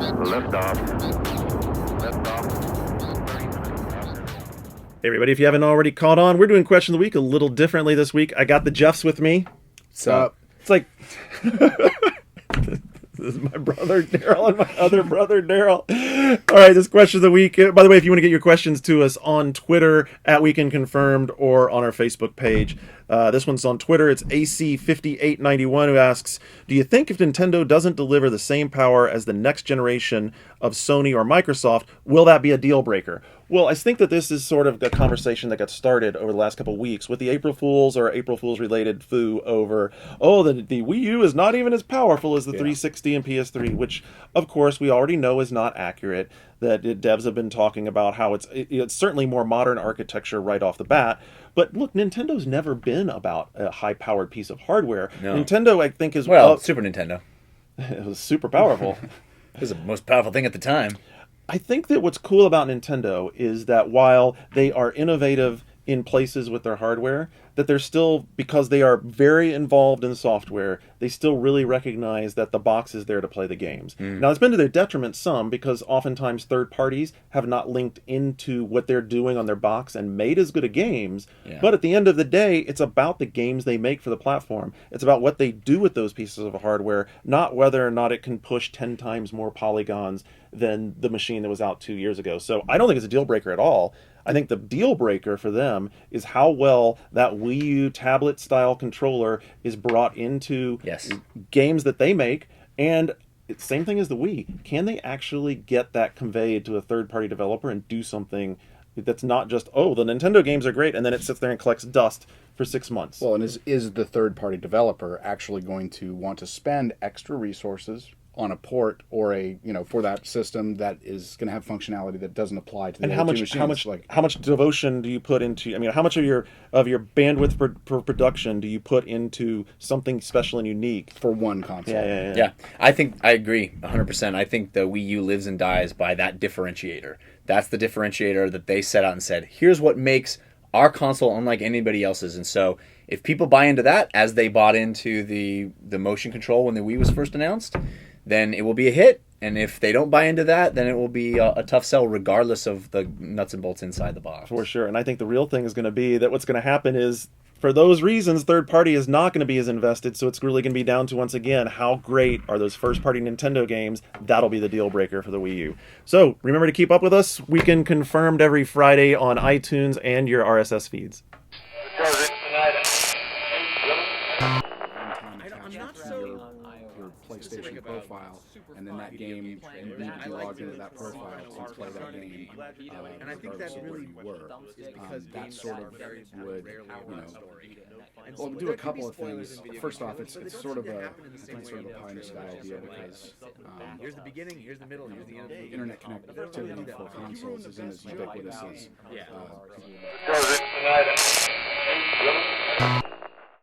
Hey everybody, if you haven't already caught on, we're doing Question of the Week a little differently this week. I got the Jeffs with me. So it's like this is my brother Daryl and my other brother Daryl. All right, this Question of the Week. By the way, if you want to get your questions to us on Twitter at Weekend Confirmed or on our Facebook page, this one's on Twitter. It's AC5891 who asks, do you think if Nintendo doesn't deliver the same power as the next generation of Sony or Microsoft, will that be a deal breaker? Well, I think that this is sort of a conversation that got started over the last couple of weeks with the April Fools or April Fools related foo over, the Wii U is not even as powerful as the 360 and PS3, which of course we already know is not accurate. That devs have been talking about how it's certainly more modern architecture right off the bat. But look, Nintendo's never been about a high-powered piece of hardware. No. Nintendo, I think, is... Well, Super Nintendo. It was super powerful. It was the most powerful thing at the time. I think that what's cool about Nintendo is that while they are innovative in places with their hardware, that they're still, because they are very involved in software, they still really recognize that the box is there to play the games. Now, it's been to their detriment some, because oftentimes third parties have not linked into what they're doing on their box and made as good a games. Yeah. But at the end of the day, it's about the games they make for the platform. It's about what they do with those pieces of hardware, not whether or not it can push 10 times more polygons than the machine that was out 2 years ago. So I don't think it's a deal breaker at all. I think the deal breaker for them is how well that Wii U tablet style controller is brought into games that they make, and same thing as the Wii. Can they actually get that conveyed to a third party developer and do something that's not just, oh, the Nintendo games are great, and then it sits there and collects dust for 6 months? Well, and is the third party developer actually going to want to spend extra resources on a port or for that system that is going to have functionality that doesn't apply to the other two machines? How much devotion do you put into? I mean, how much of your bandwidth for production do you put into something special and unique for one console? Yeah. I agree 100%. I think the Wii U lives and dies by that differentiator. That's the differentiator that they set out and said, here's what makes our console unlike anybody else's. And so if people buy into that, as they bought into the motion control when the Wii was first announced, then it will be a hit. And if they don't buy into that, then it will be a tough sell regardless of the nuts and bolts inside the box. For sure. And I think the real thing is going to be that what's going to happen is, for those reasons, third party is not going to be as invested. So it's really going to be down to, once again, how great are those first party Nintendo games? That'll be the deal breaker for the Wii U. So remember to keep up with us. Weekend Confirmed every Friday on iTunes and your RSS feeds. PlayStation profile, and then that game, and you need to be logged into that profile to play that game, regardless of where you were. That sort of would, well, do a couple of things. First off, it's sort of a pie in the sky idea, because here's the beginning, here's the middle, here's the end. Internet connectivity for consoles isn't as ubiquitous as